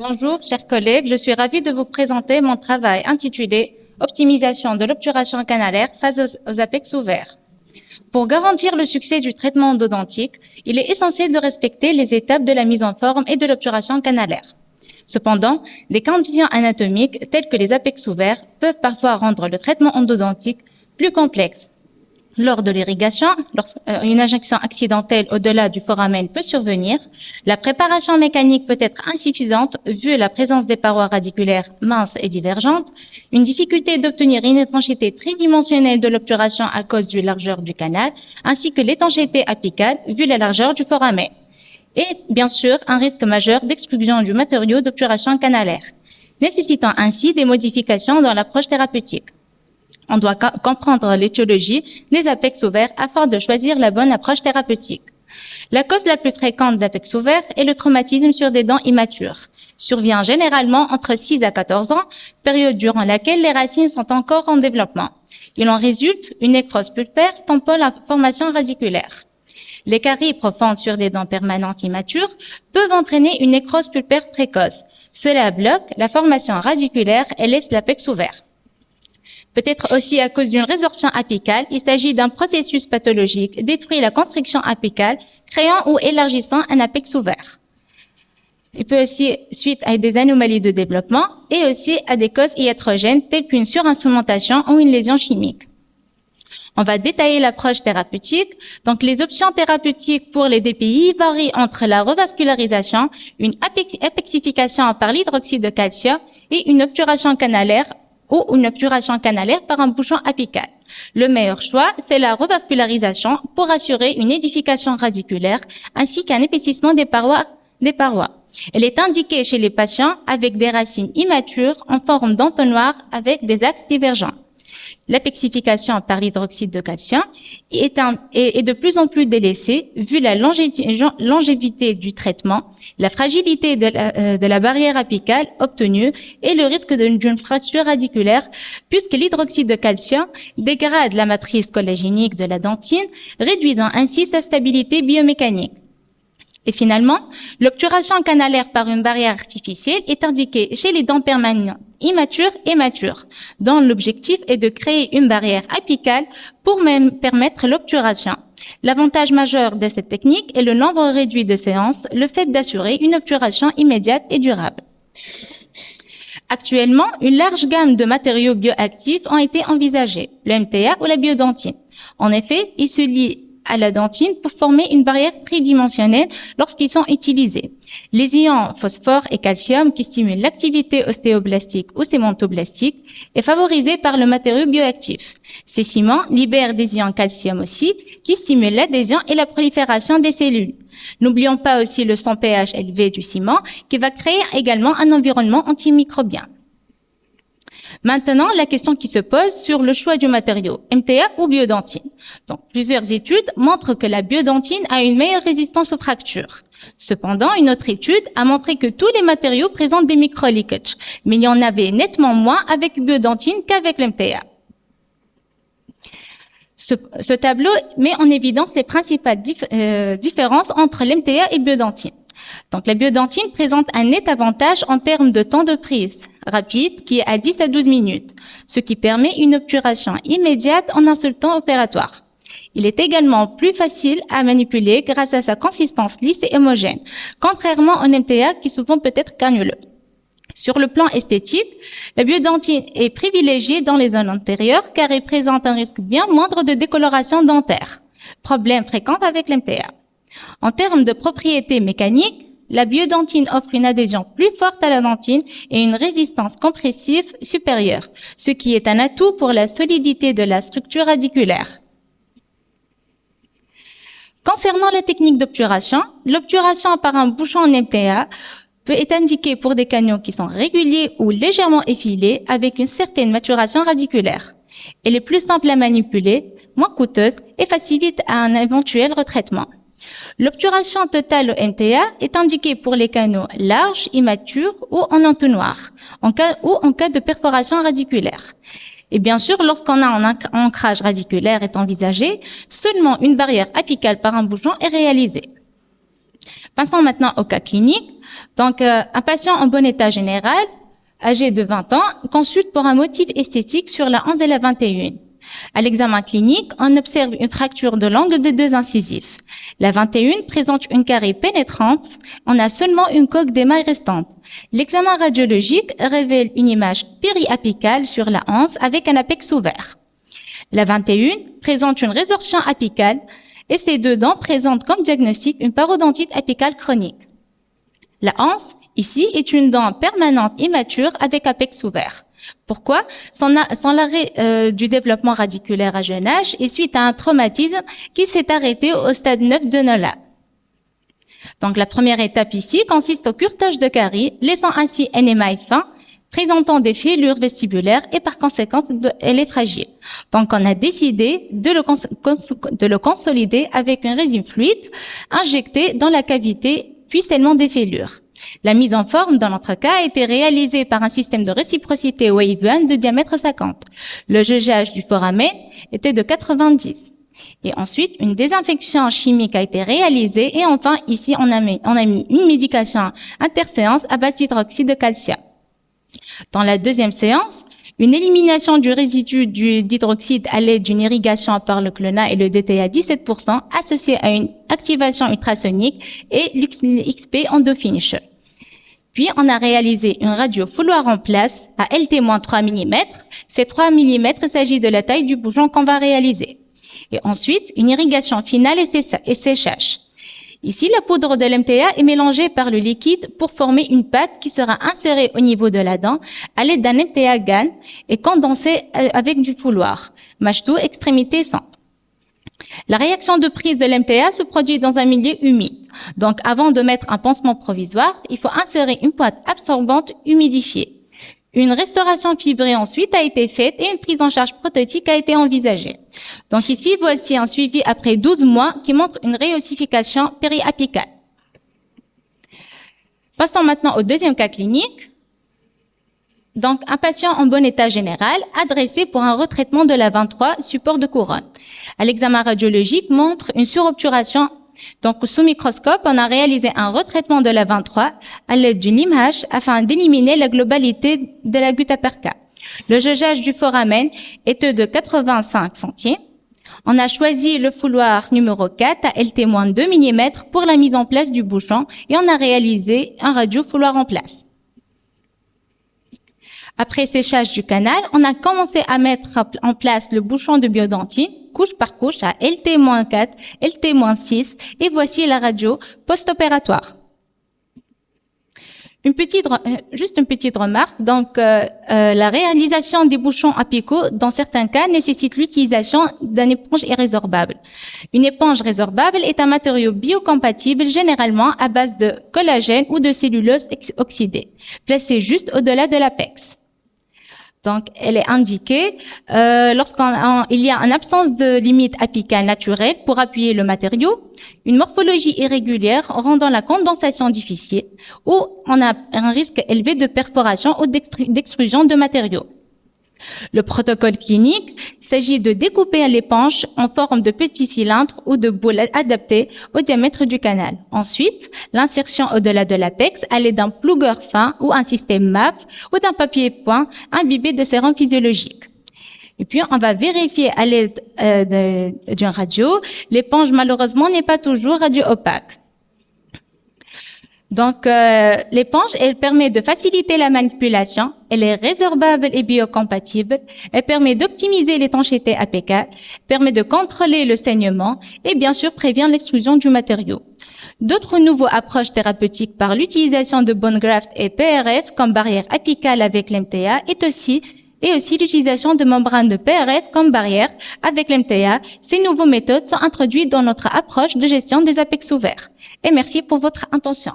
Bonjour, chers collègues, je suis ravie de vous présenter mon travail intitulé Optimisation de l'obturation canalaire face aux apex ouverts. Pour garantir le succès du traitement endodontique, il est essentiel de respecter les étapes de la mise en forme et de l'obturation canalaire. Cependant, des conditions anatomiques telles que les apex ouverts peuvent parfois rendre le traitement endodontique plus complexe. Lors de l'irrigation, lorsqu'une injection accidentelle au-delà du foramen peut survenir, la préparation mécanique peut être insuffisante vu la présence des parois radiculaires minces et divergentes, une difficulté d'obtenir une étanchéité tridimensionnelle de l'obturation à cause de la largeur du canal, ainsi que l'étanchéité apicale vu la largeur du foramen. Et bien sûr, un risque majeur d'exclusion du matériau d'obturation canalaire, nécessitant ainsi des modifications dans l'approche thérapeutique. On doit comprendre l'étiologie des apex ouverts afin de choisir la bonne approche thérapeutique. La cause la plus fréquente d'apex ouverts est le traumatisme sur des dents immatures. Survient généralement entre 6 à 14 ans, période durant laquelle les racines sont encore en développement. Il en résulte une nécrose pulpaire stoppant la formation radiculaire. Les caries profondes sur des dents permanentes immatures peuvent entraîner une nécrose pulpaire précoce. Cela bloque la formation radiculaire et laisse l'apex ouvert. Peut-être aussi à cause d'une résorption apicale, il s'agit d'un processus pathologique détruit la constriction apicale, créant ou élargissant un apex ouvert. Il peut aussi suite à des anomalies de développement et aussi à des causes iatrogènes telles qu'une surinstrumentation ou une lésion chimique. On va détailler l'approche thérapeutique. Donc, les options thérapeutiques pour les DPI varient entre la revascularisation, une apexification par l'hydroxyde de calcium et une obturation canalaire ou une obturation canalaire par un bouchon apical. Le meilleur choix, c'est la revascularisation pour assurer une édification radiculaire ainsi qu'un épaississement des parois. Elle est indiquée chez les patients avec des racines immatures en forme d'entonnoir avec des axes divergents. L'apexification par l'hydroxyde de calcium est de plus en plus délaissée vu la longévité du traitement, la fragilité de la barrière apicale obtenue et le risque d'une fracture radiculaire puisque l'hydroxyde de calcium dégrade la matrice collagénique de la dentine, réduisant ainsi sa stabilité biomécanique. Et finalement, l'obturation canalaire par une barrière artificielle est indiquée chez les dents permanentes immatures et matures, dont l'objectif est de créer une barrière apicale pour même permettre l'obturation. L'avantage majeur de cette technique est le nombre réduit de séances, le fait d'assurer une obturation immédiate et durable. Actuellement, une large gamme de matériaux bioactifs ont été envisagés, le MTA ou la biodentine. En effet, ils se lient à la dentine pour former une barrière tridimensionnelle lorsqu'ils sont utilisés. Les ions phosphore et calcium qui stimulent l'activité ostéoblastique ou cémentoblastique est favorisée par le matériau bioactif. Ces ciments libèrent des ions calcium aussi qui stimulent l'adhésion et la prolifération des cellules. N'oublions pas aussi le son pH élevé du ciment qui va créer également un environnement antimicrobien. Maintenant, la question qui se pose sur le choix du matériau, MTA ou biodentine. Donc, plusieurs études montrent que la biodentine a une meilleure résistance aux fractures. Cependant, une autre étude a montré que tous les matériaux présentent des micro-leakages, mais il y en avait nettement moins avec biodentine qu'avec l'MTA. Ce tableau met en évidence les principales différences entre l'MTA et biodentine. Donc, la biodentine présente un net avantage en termes de temps de prise rapide qui est à 10 à 12 minutes, ce qui permet une obturation immédiate en un seul temps opératoire. Il est également plus facile à manipuler grâce à sa consistance lisse et homogène, contrairement au MTA qui souvent peut être granuleux. Sur le plan esthétique, la biodentine est privilégiée dans les zones antérieures car elle présente un risque bien moindre de décoloration dentaire, problème fréquent avec l'MTA. En termes de propriétés mécaniques, la biodentine offre une adhésion plus forte à la dentine et une résistance compressive supérieure, ce qui est un atout pour la solidité de la structure radiculaire. Concernant la technique d'obturation, l'obturation par un bouchon en MTA peut être indiquée pour des canaux qui sont réguliers ou légèrement effilés avec une certaine maturation radiculaire. Elle est plus simple à manipuler, moins coûteuse et facilite un éventuel retraitement. L'obturation totale au MTA est indiquée pour les canaux larges, immatures ou en entonnoir, en cas de perforation radiculaire. Et bien sûr, lorsqu'on a un ancrage radiculaire est envisagé, seulement une barrière apicale par un bouchon est réalisée. Passons maintenant au cas clinique. Donc, un patient en bon état général, âgé de 20 ans, consulte pour un motif esthétique sur la 11 et la 21. À l'examen clinique, on observe une fracture de l'angle des deux incisifs. La 21 présente une carie pénétrante. On a seulement une coque d'émail restante. L'examen radiologique révèle une image périapicale sur la 11 avec un apex ouvert. La 21 présente une résorption apicale et ces deux dents présentent comme diagnostic une parodontite apicale chronique. La 11, ici, est une dent permanente immature avec apex ouvert. Pourquoi? Sans l'arrêt du développement radiculaire à jeune âge et suite à un traumatisme qui s'est arrêté au stade 9 de Nolla. Donc, la première étape ici consiste au curetage de carie, laissant ainsi un émail fin, présentant des fêlures vestibulaires et par conséquent, elle est fragile. Donc, on a décidé de le consolider avec une résine fluide injectée dans la cavité, puis seulement des fêlures. La mise en forme, dans notre cas, a été réalisée par un système de réciprocité wave de diamètre 50. Le jugeage du foramen était de 90. Et ensuite, une désinfection chimique a été réalisée. Et enfin, ici, on a mis une médication interséance à base d'hydroxyde de calcium. Dans la deuxième séance, une élimination du résidu d'hydroxyde à l'aide d'une irrigation par le clonat et le DTA 17% associée à une activation ultrasonique et l'XP EndoFinish. Puis, on a réalisé une radio fouloir en place à LT-3 mm. Ces 3 mm, il s'agit de la taille du bouchon qu'on va réaliser. Et ensuite, une irrigation finale et séchage. Ici, la poudre de l'MTA est mélangée par le liquide pour former une pâte qui sera insérée au niveau de la dent à l'aide d'un MTA GAN et condensée avec du fouloir. Mâche-tout, extrémité centre. La réaction de prise de l'MTA se produit dans un milieu humide. Donc, avant de mettre un pansement provisoire, il faut insérer une pâte absorbante humidifiée. Une restauration fibrée ensuite a été faite et une prise en charge prothétique a été envisagée. Donc ici, voici un suivi après 12 mois qui montre une réossification périapicale. Passons maintenant au deuxième cas clinique. Donc, un patient en bon état général adressé pour un retraitement de la 23 support de couronne. À l'examen radiologique montre une surobturation. Donc, sous microscope, on a réalisé un retraitement de la 23 à l'aide d'une image afin d'éliminer la globalité de la gutta-perca. Le jugeage du foramen était de 85 centimes. On a choisi le fouloir numéro 4 à LT-2 mm pour la mise en place du bouchon et on a réalisé un radio-fouloir en place. Après séchage du canal, on a commencé à mettre en place le bouchon de biodontine, couche par couche, à LT-4, LT-6, et voici la radio post-opératoire. Juste une petite remarque. Donc, la réalisation des bouchons apicaux, dans certains cas, nécessite l'utilisation d'une éponge irrésorbable. Une éponge résorbable est un matériau biocompatible, généralement à base de collagène ou de cellulose oxydée, placé juste au-delà de l'apex. Donc, elle est indiquée lorsqu'il y a une absence de limite apicale naturelle pour appuyer le matériau, une morphologie irrégulière rendant la condensation difficile, ou on a un risque élevé de perforation ou d'extrusion de matériaux. Le protocole clinique, il s'agit de découper l'éponge en forme de petits cylindres ou de boules adaptées au diamètre du canal. Ensuite, l'insertion au-delà de l'apex à l'aide d'un plugueur fin ou un système MAP ou d'un papier point imbibé de sérum physiologique. Et puis, on va vérifier à l'aide d'une radio. L'éponge, malheureusement, n'est pas toujours radio-opaque. Donc, l'éponge, elle permet de faciliter la manipulation, elle est résorbable et biocompatible, elle permet d'optimiser l'étanchéité APK, permet de contrôler le saignement et bien sûr prévient l'extrusion du matériau. D'autres nouveaux approches thérapeutiques par l'utilisation de bone graft et PRF comme barrière apicale avec l'MTA et aussi l'utilisation de membranes de PRF comme barrière avec l'MTA. Ces nouvelles méthodes sont introduites dans notre approche de gestion des apex ouverts. Et merci pour votre attention.